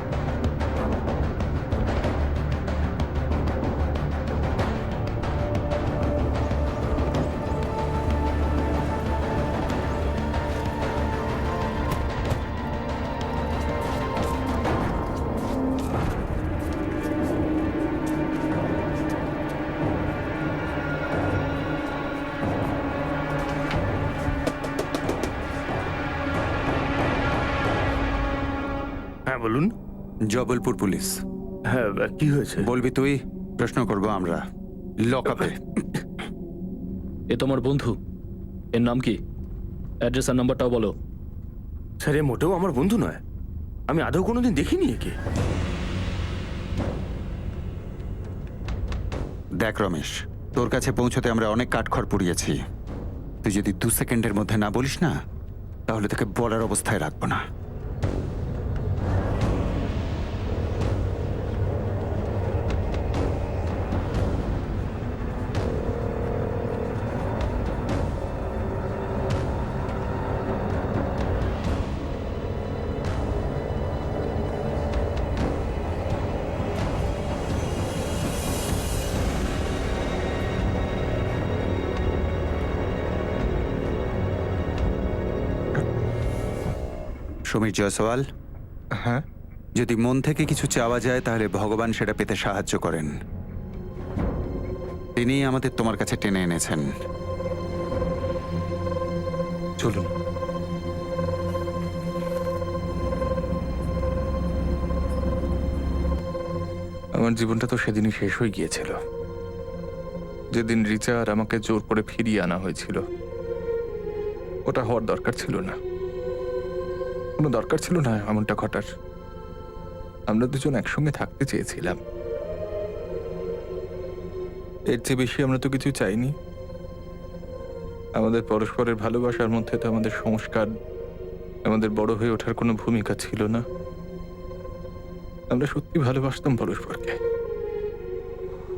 হ্যাঁ বলুন। জবলপুর পুলিশ। হ্যাঁ, কি হয়েছে? বলবি তুই, প্রশ্ন করব আমরা। লকআপে। এ তোমার বন্ধু, এর নাম কি? অ্যাড্রেস আর নাম্বারটাও বলো। স্যার, এ মোটেও আমার বন্ধু নয়, আমি আদৌ কোনোদিন দেখিনি একে। দেখ রমেশ, তোর কাছে পৌঁছতে আমরা অনেক কাঠখড় পুড়িয়েছি। তুই যদি 2 সেকেন্ডের মধ্যে না বলিস না, তাহলে তোকে বলার অবস্থায় রাখবো না। সমীর জয়সওয়াল। হ্যাঁ, যদি মন থেকে কিছু চাওয়া যায় তাহলে ভগবান সেটা পেতে সাহায্য করেন। তিনি আমাদের তোমার কাছে টেনে এনেছেন। চলুন। আমার জীবনটা তো সেদিনই শেষ হয়ে গিয়েছিল, যেদিন রিচা আর আমাকে জোর করে ফিরিয়ে আনা হয়েছিল। ওটা হওয়ার দরকার ছিল না, কোনো দরকার ছিল না এমনটা ঘটার। আমরা দুজন একসঙ্গে থাকতে চেয়েছিলাম, এর চেয়ে বেশি আমরা তো কিছু চাইনি। আমাদের পরস্পরের ভালোবাসার মধ্যে তো আমাদের সংস্কার, আমাদের বড় হয়ে ওঠার কোনো ভূমিকা ছিল না। আমরা সত্যি ভালোবাসতাম পরস্পরকে।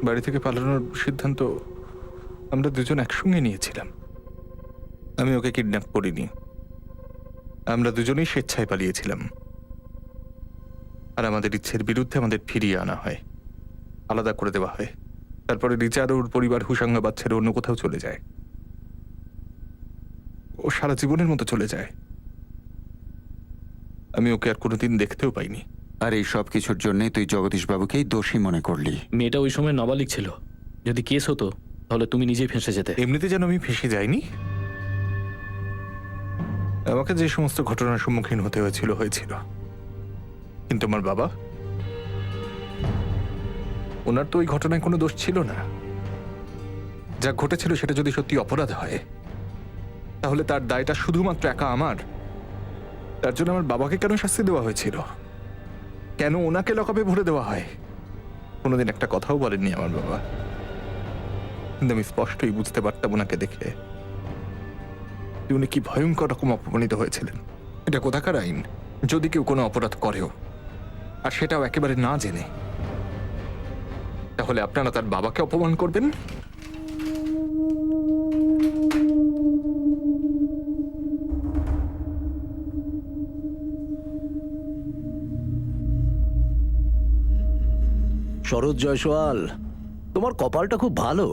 বাড়ি থেকে পালানোর সিদ্ধান্ত আমরা দুজন একসঙ্গে নিয়েছিলাম। আমি ওকে কিডন্যাপ করিনি, আমরা দুজনেই স্বেচ্ছায় পালিয়েছিলাম। আর আমাদের ইচ্ছের বিরুদ্ধে আমাদের ফিরিয়ে আনা হয়, আলাদা করে দেওয়া হয়। তারপরে রিচা আর ওর পরিবার হোশাঙ্গাবাদ ছেড়ে অন্য কোথাও চলে যায়। ও সারা জীবনের মতো চলে যায়। আমি ওকে আর কোনোদিন দেখতেও পাইনি। আর এই সব কিছুর জন্যই তুই জগদীশ বাবুকেই দোষী মনে করলি। মেয়েটা ওই সময় নাবালিক ছিল, যদি কেস হতো তাহলে তুমি নিজেই ফেঁসে যেতে। এমনিতে যেন আমি ফেঁসে যাইনি। আমাকে যে সমস্ত ঘটনার সম্মুখীন হতে হয়েছিল, কিন্তু আমার বাবা, ওনার তো ওই ঘটনায় কোনো দোষ ছিল না। যা ঘটেছিল সেটা যদি সত্যি অপরাধ হয়, তাহলে তার দায়টা শুধুমাত্র একা আমার। তার জন্য আমার বাবাকে কেন শাস্তি দেওয়া হয়েছিল? কেন ওনাকে লকআপে ভরে দেওয়া হয়? কোনোদিন একটা কথাও বলেননি আমার বাবা, কিন্তু আমি স্পষ্টই বুঝতে পারতাম ওনাকে দেখে উনি কি ভয়ঙ্কর রকম অপমানিত হয়েছিলেন। এটা কোথাকার আইন, যদি কেউ কোনো অপরাধ করেও, আর সেটাও একেবারে না জেনে, তাহলে আপনারা তার বাবাকে অপমান করবেন? শরৎ জয়সওয়াল, তোমার কপালটা খুব ভালো।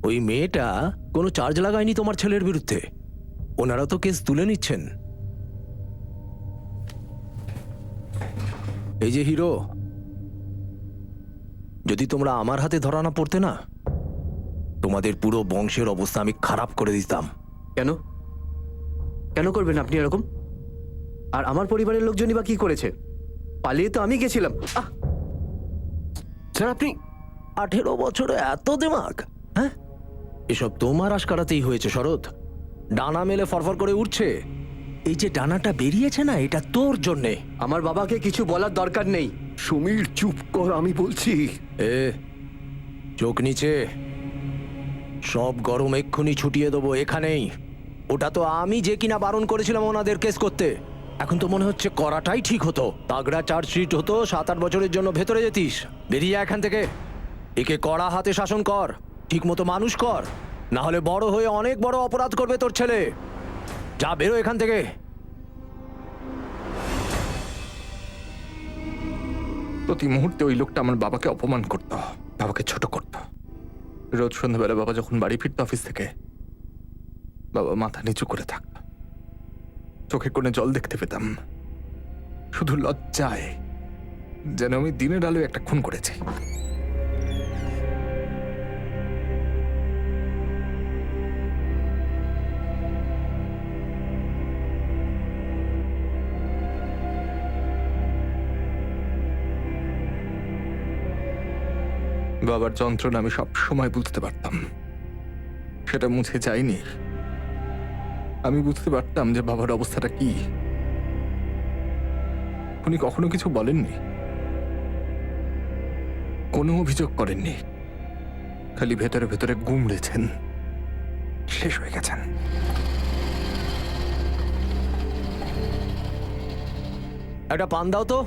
ওই মেয়েটা কোনো চার্জ লাগায়নি তোমার ছেলের বিরুদ্ধে। ওনারা তো কেস তুলে নিচ্ছেন। এই যে হিরো, যদি তোমরা আমার হাতে ধরা না পড়তে না, তোমাদের পুরো বংশের অবস্থা আমি খারাপ করে দিতাম। কেন কেন করবেন আপনি এরকম? আর আমার পরিবারের লোকজনই বা কি করেছে? পালিয়ে তো আমি গেছিলাম। স্যার আপনি 18 বছরে এত দিমাগ? হ্যাঁ, এসব তোমার আশকারাতেই হয়েছে শরৎ। ডানা মেলে ফরফর করে উঠছে। এই যে ডানাটা বেরিয়েছে না, এটা তোর জন্যে। আমার বাবাকে কিছু বলার দরকার নেই। সমীর চুপ কর, আমি বলছি। এ চোখ নিচে, সব গরম এক্ষুনি ছুটিয়ে দেবো এখানেই। ওটা তো আমি যে কিনা বারণ করেছিলাম ওনাদের কেস করতে। এখন তো মনে হচ্ছে করাটাই ঠিক হতো। তাগড়া চার্জশিট হতো, 7-8 বছরের জন্য ভেতরে যেতিস। বেরিয়ে যা এখান থেকে। একে কড়া হাতে শাসন কর, ঠিক মতো মানুষ কর, না হলে বড় হয়ে অনেক বড় অপরাধ করবে তোর ছেলে। যা, বেরো এখান থেকে। প্রতি মুহূর্তে ওই লোকটা আমার বাবাকে অপমান করত, বাবাকে ছোট করত। রোজ সন্ধ্যাবেলা বাবা যখন বাড়ি ফিরত অফিস থেকে, বাবা মাথা নিচু করে থাকত। চোখে কোণে জল দেখতে পেতাম, শুধু লজ্জায় যেন আমি দিনের আলোয় একটা খুন করেছি। বাবার যন্ত্রণা আমি সব সময় বুঝতে পারতাম, সেটা মুছে যায়নি। আমি বুঝতে পারতাম যে বাবার অবস্থাটা কি। উনি কখনো কিছু বলেননি, কোনো অভিযোগ করেননি, খালি ভেতরে ভেতরে গুমড়েছেন, শেষ হয়ে গেছেন। একটা পান দাও তো।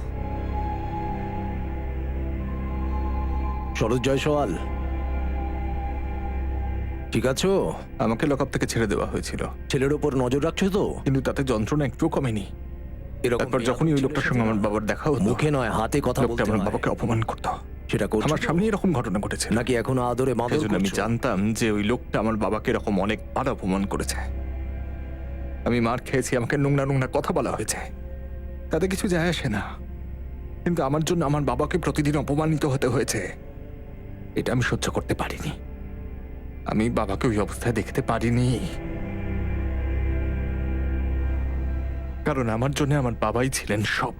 শরৎ জয়সওয়াল, ঠিক আছো? আমাকে লকআপ থেকে ছেড়ে দেওয়া হয়েছিল। ছেলের ওপর নজর রাখছো তো? কিন্তু তাতে যন্ত্রণা একটু কমেনি। তারপর যখনই ওই লোকটার সঙ্গে আমার বাবার দেখা হতো, মুখে নয় হাতে কথা লোকটা বলতে আমার হয়। বাবাকে অপমান করতো। সেটা করছো আমার তো? সামনে এরকম ঘটনা ঘটেছে নাকি এখনো আদরে মাদর সেজন্য আমি করছো? জানতাম যে ওই লোকটা আমার বাবাকে এরকম অনেকবার অপমান করেছে। আমি মার খেয়েছি, আমাকে নোংরা নোংরা কথা বলা হয়েছে, তাতে কিছু যায় আসে না। কিন্তু আমার জন্য আমার বাবাকে প্রতিদিন অপমানিত হতে হয়েছে, এটা আমি সহ্য করতে পারিনি। আমি বাবাকে ওই অবস্থায় দেখতে পারিনি, কারণ আমার জন্য আমার বাবাই ছিলেন সব।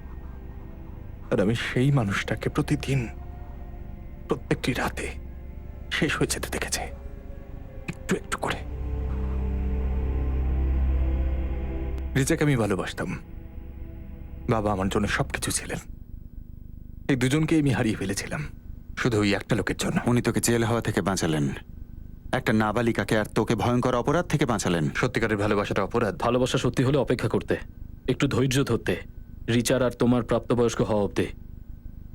আর আমি সেই মানুষটাকে প্রতিদিন, প্রত্যেকটি রাতে শেষ হয়ে যেতে দেখেছি, একটু একটু করে। রিচাকে আমি ভালোবাসতাম, বাবা আমার জন্য সবকিছু ছিলেন। এই দুজনকেই আমি হারিয়ে ফেলেছিলাম শুধু ওই একটা লোকের জন্য। উনি তোকে জেল হওয়া থেকে বাঁচালেন, একটা নাবালিকাকে আর তোকে ভয়ঙ্কর অপরাধ থেকে বাঁচালেন। সত্যিকারের ভালোবাসাটা অপরাধ। ভালোবাসা সত্যি হলে অপেক্ষা করতে, একটু ধৈর্য ধরতে, রিচার আর তোমার প্রাপ্তবয়স্ক হওয়া অব্দি,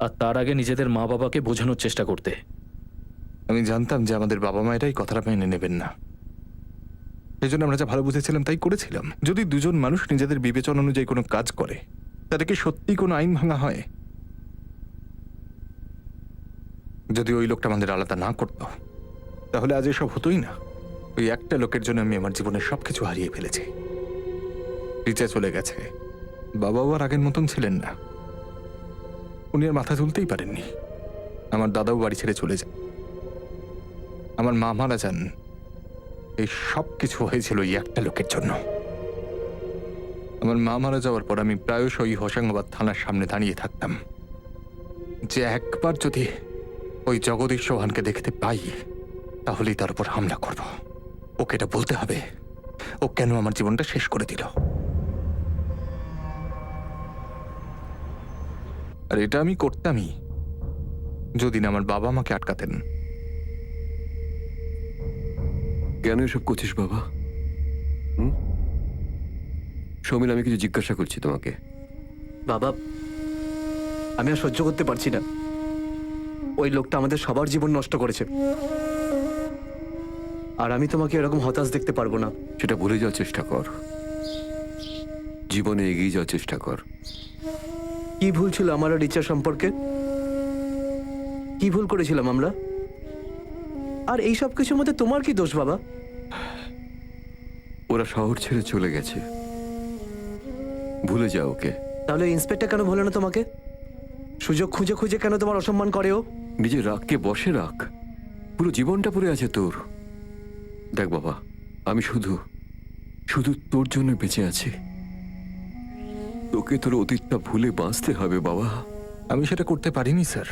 আর তার আগে নিজেদের মা বাবাকে বোঝানোর চেষ্টা করতে। আমি জানতাম যে আমাদের বাবা মায়েরাই কথাটা মেনে নেবেন না, সেই জন্য আমরা যা ভালো বুঝেছিলাম তাই করেছিলাম। যদি দুজন মানুষ নিজেদের বিবেচনা অনুযায়ী কোনো কাজ করে, তাতে কি সত্যি কোনো আইন ভাঙা হয়? যদি ওই লোকটা আমাদের আলাদা না করতো, তাহলে আজ এসব হতোই না। ওই একটা লোকের জন্য আমি আমার জীবনের সবকিছু হারিয়ে ফেলেছি। রিচা চলে গেছে, বাবাও আর আগের মতন ছিলেন না, উনি আর মাথা তুলতেই পারেননি। আমার দাদাও বাড়ি ছেড়ে চলে যায়, আমার মা মারা যান। এই সব কিছু হয়েছিল ওই একটা লোকের জন্য। আমার মা মারা যাওয়ার পর আমি প্রায়শই হোশাঙ্গাবাদ থানার সামনে দাঁড়িয়ে থাকতাম, যে একবার যদি ওই জগদীশ চৌহানকে দেখতে পাই, তাহলেই তার উপর হামলা করব। ওকে এটা বলতে হবে, ও কেন আমার জীবনটা শেষ করে দিল। আর এটা আমি করতামই যদি না আমার বাবা আমাকে আটকাতেন। কেন এসব করছিস বাবা? সমীর, আমি কিছু জিজ্ঞাসা করছি তোমাকে। বাবা, আমি আর সহ্য করতে পারছি না। ওই লোকটা আমাদের সবার জীবন নষ্ট করেছে, আর আমি তোমাকে এরকম হতাশ দেখতে পারবো না। সেটা ভুলে যাওয়ার চেষ্টা কর, জীবনে এগিয়ে যাওয়ার চেষ্টা কর। কি ভুল ছিল আমার আর রিচার সম্পর্কে? কি ভুল করেছিলাম আমরা? আর এই সব কিছুর মধ্যে তোমার কি দোষ বাবা? ওরা শহর ছেড়ে চলে গেছে, ভুলে যাও ওকে। তাহলে ইন্সপেক্টর কেন বলে না তোমাকে? সুযোগ খুঁজে খুঁজে কেন তোমার অসম্মান করে ও? নিজের রাগকে বসে রাখ, পুরো জীবনটা পড়ে আছে তোর। দেখ বাবা, আমি শুধু শুধু তোর জন্য বেঁচে আছি। তোকে তোর অতীতটা ভুলে বাঁচতে হবে বাবা। আমি সেটা করতে পারিনি স্যার।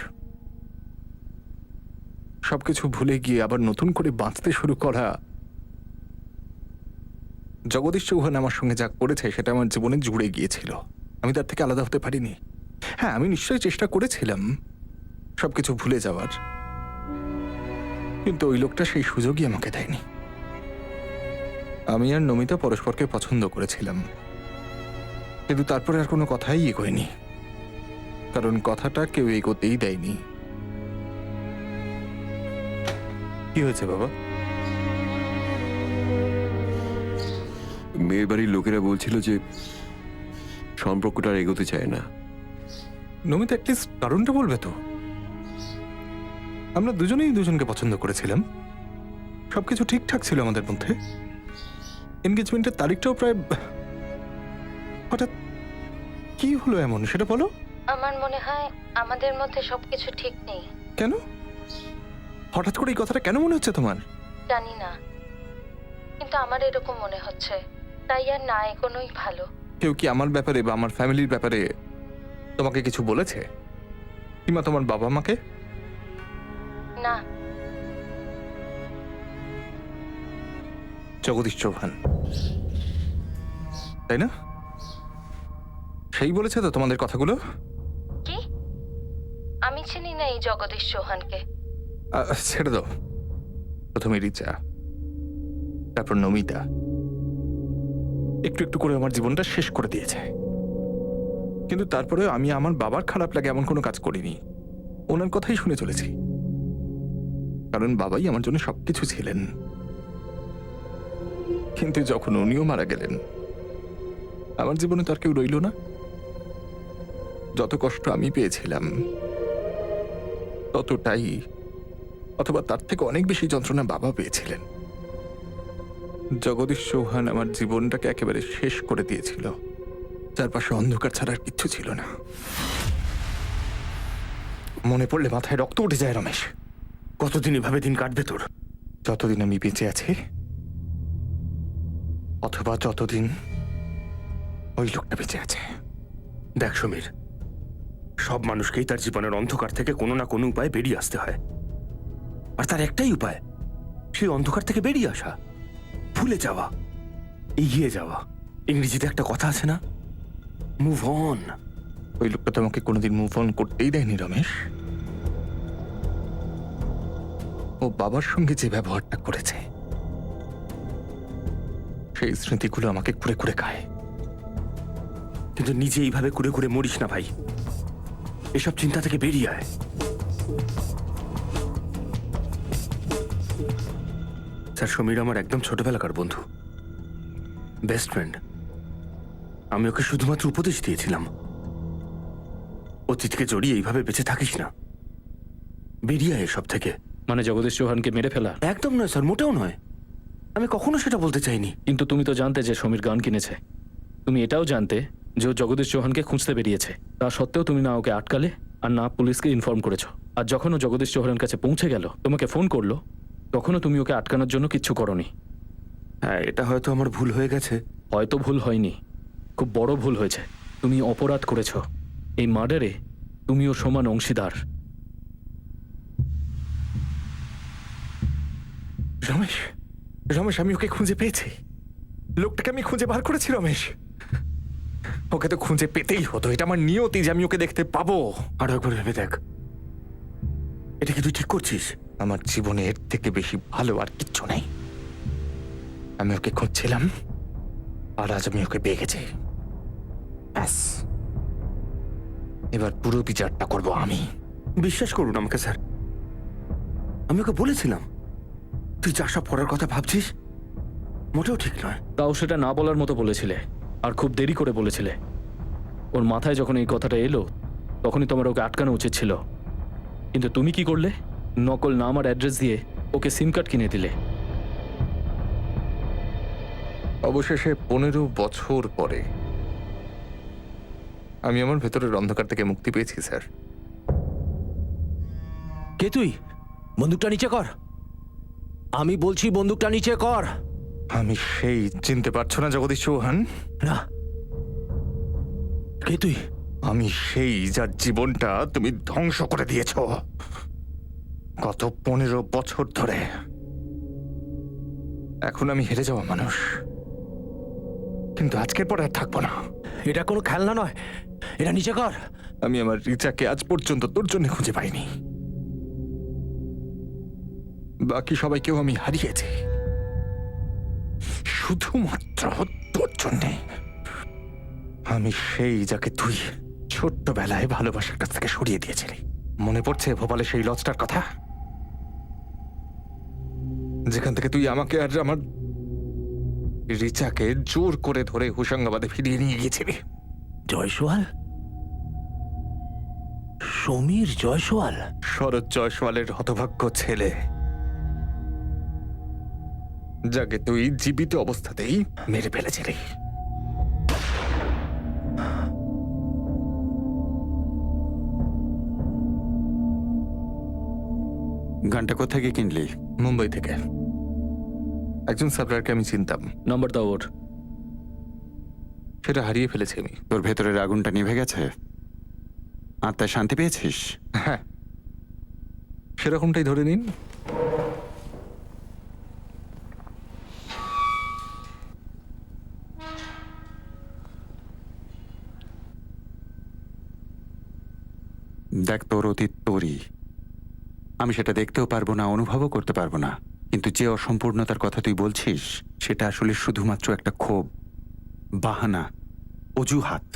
সবকিছু ভুলে গিয়ে আবার নতুন করে বাঁচতে শুরু করা। জগদীশ চৌহান আমার সঙ্গে যা করেছে সেটা আমার জীবনে জুড়ে গিয়েছিল। আমি তার থেকে আলাদা হতে পারিনি। হ্যাঁ, আমি নিশ্চয়ই চেষ্টা করেছিলাম সবকিছু ভুলে যাওয়ার, কিন্তু ওই লোকটা সেই সুযোগই আমাকে দেয়নি। আমি আর নমিতা পরস্পরকে পছন্দ করেছিলাম, কিন্তু তারপরে আর কোনো কথাই এগোয়নি, কারণ কথাটা কেউ এগোতেই দেয়নি। কি হয়েছে বাবা? মেয়ের বাড়ির লোকেরা বলছিল যে সম্পর্কটা আর এগোতে চায় না। নমিতা অ্যাটলিস্ট কারণটা বলবে তো। আমরা দুজনেই দুজনকে পছন্দ করেছিলাম, সবকিছু ঠিকঠাক ছিল আমাদের মধ্যে। এনগেজমেন্টের তারিখটাও প্রায়। হঠাৎ কি হলো এমন, সেটা বলো। আমার মনে হয় আমাদের মধ্যে সবকিছু ঠিক নেই। কেন? হঠাৎ করে এই কথাটা কেন মনে হচ্ছে তোমার? জানি না, কিন্তু আমার এরকম মনে হচ্ছে, তাই আর না এগোনোই ভালো। কেউ কি আমার ব্যাপারে বা আমার ফ্যামিলির ব্যাপারে তোমাকে কিছু বলেছে? কিংবা তোমার বাবা মাকে? না। জগদীশ চৌহান, তাই না? সেই বলেছে তো তোমাদের কথাগুলো? কি? আমি চিনি না এই জগদীশ চৌহানকে। ছেড়ে দাও। প্রথমে রিচা, তারপর নমিতা একটু একটু করে আমার জীবনটা শেষ করে দিয়েছে। কিন্তু তারপরে আমি আমার বাবার খারাপ লাগে এমন কোনো কাজ করিনি। ওনার কথাই শুনে চলেছি, কারণ বাবাই আমার জন্য সবকিছু ছিলেন। কিন্তু যখন উনিও মারা গেলেন, আমার জীবনে তো আর কেউ রইল না। যত কষ্ট আমি পেয়েছিলাম ততটাই, অথবা তার থেকে অনেক বেশি যন্ত্রণা বাবা পেয়েছিলেন। জগদীশ চৌহান আমার জীবনটাকে একেবারে শেষ করে দিয়েছিল। চারপাশে অন্ধকার ছাড়া আর কিচ্ছু ছিল না। মনে পড়লে মাথায় রক্ত উঠে যায় রমেশ। কতদিন এভাবে দিন কাটবে তোর? যতদিন আমি বেঁচে আছি, অথবা যতদিন ওই লোকটা বেঁচে আছে। দেখ সমীর, সব মানুষকেই তার জীবনের অন্ধকার থেকে কোনো না কোনো উপায়ে বেরিয়ে আসতে হয়, আর তার একটাই উপায়, সেই অন্ধকার থেকে বেরিয়ে আসা, ভুলে যাওয়া, এগিয়ে যাওয়া। ইংরেজিতে একটা কথা আছে না, মুভ অন। ওই লোকটা তোমাকে কোনোদিন মুভ অন করতেই দেয়নি রমেশ। ও বাবার সঙ্গে যে ব্যবহারটা করেছে, সেই স্মৃতিগুলো আমাকে কুড়ে কুড়ে খায়। কিন্তু নিজে এইভাবে কুড়ে কুড়ে মরিস না ভাই, এসব চিন্তা থেকে বেরিয়ে আয়। স্যার, সমীর আমার একদম ছোটবেলাকার বন্ধু, বেস্ট ফ্রেন্ড। আমি ওকে শুধুমাত্র উপদেশ দিয়েছিলাম, অতীতকে জড়িয়ে এইভাবে বেঁচে থাকিস না, বেরিয়ে আয় এসব থেকে। মানে জগদীশ চৌহানকে মেরে ফেলা? একদম নয় স্যার, মোটেও নয়। আমি কখনো সেটা বলতে চাইনি। কিন্তু তুমি তো জানতে যে সমীর গান কিনেছে। তুমি এটাও জানতে যে ও জগদীশ চৌহানকে খুঁজতে বেরিয়েছে। তা সত্ত্বেও তুমি না ওকে আটকালে আর না পুলিশকে ইনফর্ম করেছো। আর যখন ও জগদীশ চৌহানের কাছে পৌঁছে গেল, তোমাকে ফোন করলো, তখনও তুমি ওকে আটকানোর জন্য কিচ্ছু করোনি। হ্যাঁ, এটা হয়তো আমার ভুল হয়ে গেছে। হয়তো ভুল হয়নি, খুব বড় ভুল হয়েছে। তুমি অপরাধ করেছো। এই মার্ডারে তুমিও সমান অংশীদার। রমেশ, রমেশ, আমি ওকে খুঁজে পেয়েছি। লোকটাকে আমি খুঁজে বার করেছি রমেশ। ওকে তো খুঁজে পেতেই হতো, এটা আমার নিয়তি যে আমি ওকে দেখতে পাবো। আরো একবার ভেবে দেখ, এটা কি তুই ঠিক করছিস? আমার জীবনে এর থেকে বেশি ভালো আর কিচ্ছু নেই। আমি ওকে খুঁজছিলাম, আর আজ আমি ওকে পেয়ে গেছি। ব্যাস, এবার পুরো বিচারটা করবো আমি। বিশ্বাস করুন আমাকে স্যার, আমি ওকে বলেছিলাম তুই যা সব করার কথা ভাবছিস মোটেও ঠিক নয়। তাও সেটা না বলার মতো বলেছিলে, আর খুব দেরি করে বলেছিলে। ওর মাথায় যখন এই কথাটা এলো, তখনই তোমার ওকে আটকানো উচিত ছিল। কিন্তু তুমি কি করলে? নকল নাম আর অ্যাড্রেস দিয়ে ওকে সিম কার্ড কিনে দিলে। অবশেষে 15 বছর পরে আমি আমার ভেতরের অন্ধকার থেকে মুক্তি পেয়েছি স্যার। কে তুই? বন্দুকটা নিচে কর। আমি বলছি বন্দুকটা নিচে কর। আমি সেই চিনতে পারছো না জগদীশ চৌহান? না। কে তুই? আমি সেই যার জীবনটা তুমি ধ্বংস করে দিয়েছ গত 15 বছর ধরে। এখন আমি হেরে যাওয়া মানুষ, কিন্তু আজকের পরে আর থাকবো না। এটা কোনো খেলনা নয়, এটা নিচে কর। আমি আমার রিচাকে আজ পর্যন্ত তোর জন্য খুঁজে পাইনি। বাকি সবাইকেও আমি হারিয়েছি শুধুমাত্র তোর জন্যে। আমি সেই যাকে তুই ছোট্টবেলায় ভালোবাসার কাছ থেকে সরিয়ে দিয়েছিলি। মনে পড়ছে ভোপালে সেই লজটার কথা, যেখান থেকে তুই আমাকে আর আমার রিচাকে জোর করে ধরে হোশাঙ্গাবাদে ফিরিয়ে নিয়ে গিয়েছিলি। জয়সওয়াল? সমীর জয়সওয়াল? শরৎ জয়সওয়ালের হতভাগ্য ছেলে, যাকে তুই জীবিত অবস্থাতেই মেরে ফেলেছিলি। গানটা কোথা থেকে কিনলি? মুম্বাই থেকে। একজন সাপ্লায়ারকে আমি চিনতাম। নাম্বার দাও ওর। সেটা হারিয়ে ফেলেছি আমি। তোর ভেতরের আগুনটা নিভে গেছে? আত্মায় শান্তি পেয়েছিস? হ্যাঁ, সেরকমটাই ধরে নিন। দেখ, তোর অতীত তোরই। আমি সেটা দেখতেও পারবো না, অনুভবও করতে পারবো না। কিন্তু যে অসম্পূর্ণতার কথা তুই বলছিস, সেটা আসলে শুধুমাত্র একটা ক্ষোভ, বাহানা, অজুহাত,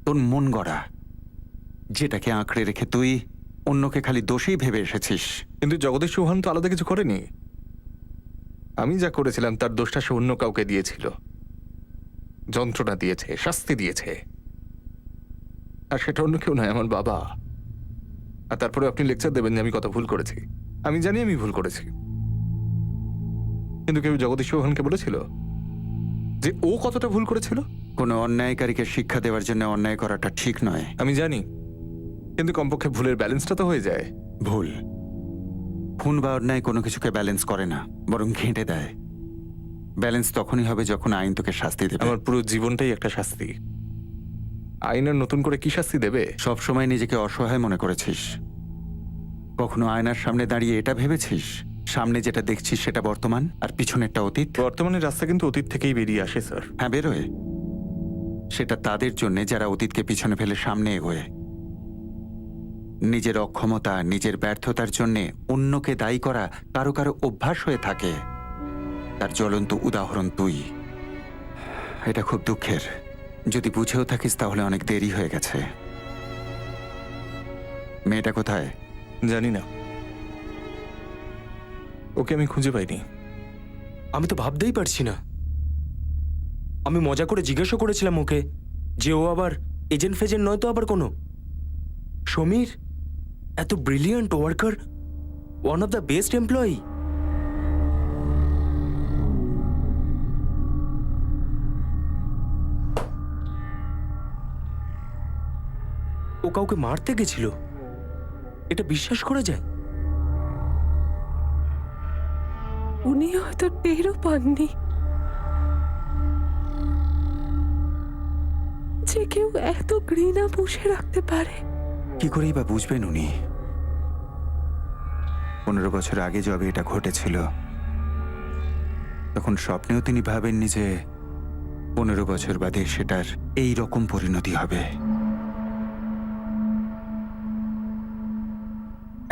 তোর মন গড়া, যেটাকে আঁকড়ে রেখে তুই অন্যকে খালি দোষেই ভেবে এসেছিস। কিন্তু জগদীশ চৌহান তো আলাদা কিছু করেনি। আমি যা করেছিলাম তার দোষটা সে অন্য কাউকে দিয়েছিল, যন্ত্রণা দিয়েছে, শাস্তি দিয়েছে। আর সেটা অন্য কেউ নয়, আমার বাবা। আর তারপরে আপনি লেকচার দেবেন যে আমি কত ভুল করেছি। আমি জানি আমি ভুল করেছি, কিন্তু কেউ জগদীশ চৌহানকে বলেছিল যে ও কতটা ভুল করেছিল? কোনো অন্যায়কারীকে শিক্ষা দেওয়ার জন্য অন্যায় করাটা ঠিক নয়। আমি জানি, কিন্তু কমপক্ষে ভুলের ব্যালেন্সটা তো হয়ে যায়। ভুল, খুন বা অন্যায় কোনো কিছুকে ব্যালেন্স করে না, বরং ঘেঁটে দেয়। ব্যালেন্স তখনই হবে যখন আইন তোকে শাস্তি দেবে। আমার পুরো জীবনটাই একটা শাস্তি। আইনের নতুন করে কি শাস্তি দেবে? সবসময় নিজেকে অসহায় মনে করেছিস। কখনো আয়নার সামনে দাঁড়িয়ে এটা ভেবেছিস সামনে যেটা দেখছিস সেটা বর্তমান আর পিছনেরটা অতীত? বর্তমানের রাস্তা কিন্তু অতীত থেকেই বেরিয়ে আসে স্যার। হ্যাঁ, বেরোয়। সেটা তাদের জন্যে যারা অতীতকে পিছনে ফেলে সামনে এগোয়। নিজের অক্ষমতা, নিজের ব্যর্থতার জন্যে অন্যকে দায়ী করা কারো কারো অভ্যাস হয়ে থাকে। তার জ্বলন্ত উদাহরণ তুই। এটা খুব দুঃখের। যদি বুঝেও থাকিস তাহলে অনেক দেরি হয়ে গেছে। মেয়েটা কোথায়? জানি না, ওকে আমি খুঁজে পাইনি। আমি তো ভাবতেই পারছি না। আমি মজা করে জিজ্ঞাসা করেছিলাম ওকে যে ও আবার এজেন্ট ফেজেন্ট নয় তো আবার কোনো। সমীর এত brilliant worker, one of the best employee. ও কাউকে মারতে গেছিল, এটা বিশ্বাস করা যায়? উনি হয়তো টেরও পাননি যে কেউ এত ঘৃণা পুষে রাখতে পারে। কি করেই বা বুঝবেন উনি? 15 বছর আগে যবে এটা ঘটেছিল, তখন স্বপ্নেও তিনি ভাবেননি যে 15 বছর বাদে সেটার এই রকম পরিণতি হবে।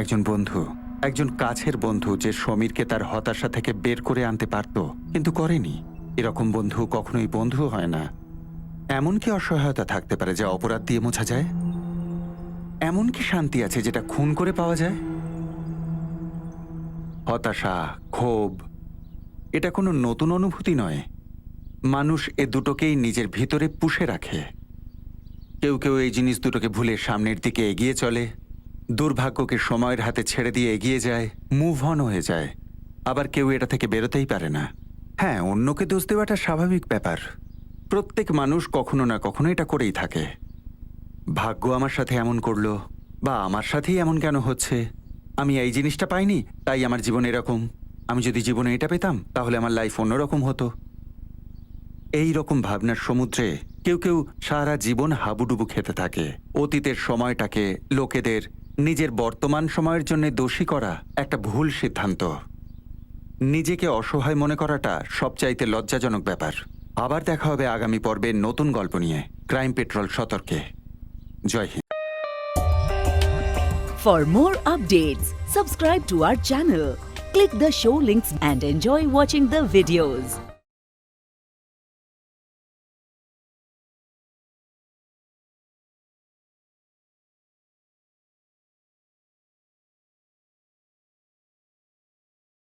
একজন বন্ধু, একজন কাছের বন্ধু যে সমীরকে তার হতাশা থেকে বের করে আনতে পারত, কিন্তু করেনি। এরকম বন্ধু কখনোই বন্ধু হয় না। এমন কি অসহায়তা থাকতে পারে যা অপরাধ দিয়ে মোছা যায়? এমন কি শান্তি আছে যেটা খুন করে পাওয়া যায়? হতাশা, ক্ষোভ, এটা কোনো নতুন অনুভূতি নয়। মানুষ এ দুটোকেই নিজের ভিতরে পুষে রাখে। কেউ কেউ এই জিনিস দুটোকে ভুলে সামনের দিকে এগিয়ে চলে, দুর্ভাগ্যকে সময়ের হাতে ছেড়ে দিয়ে এগিয়ে যায়, মুভ অন হয়ে যায়। আবার কেউ এটা থেকে বেরোতেই পারে না। হ্যাঁ, অন্যকে দোষ দেওয়াটা স্বাভাবিক ব্যাপার। প্রত্যেক মানুষ কখনো না কখনো এটা করেই থাকে। ভাগ্য আমার সাথে এমন করলো, বা আমার সাথেই এমন কেন হচ্ছে, আমি এই জিনিসটা পাইনি, তাই আমার জীবন এরকম। আমি যদি জীবনে এটা পেতাম তাহলে আমার লাইফ অন্যরকম হতো। এই রকম ভাবনার সমুদ্রে কেউ কেউ সারা জীবন হাবুডুবু খেতে থাকে। অতীতের সময়টাকে লোকেদের নিজের বর্তমান সময়ের জন্য দোষী করা একটা ভুল সিদ্ধান্ত। নিজেকে অসহায় মনে করাটা সবচাইতে লজ্জাজনক ব্যাপার। আবার দেখা হবে আগামী পর্বে নতুন গল্প নিয়ে। ক্রাইম পেট্রোল সতর্কে। জয় হিন্দ। For more updates, subscribe to our channel, click the show links and enjoy watching the videos.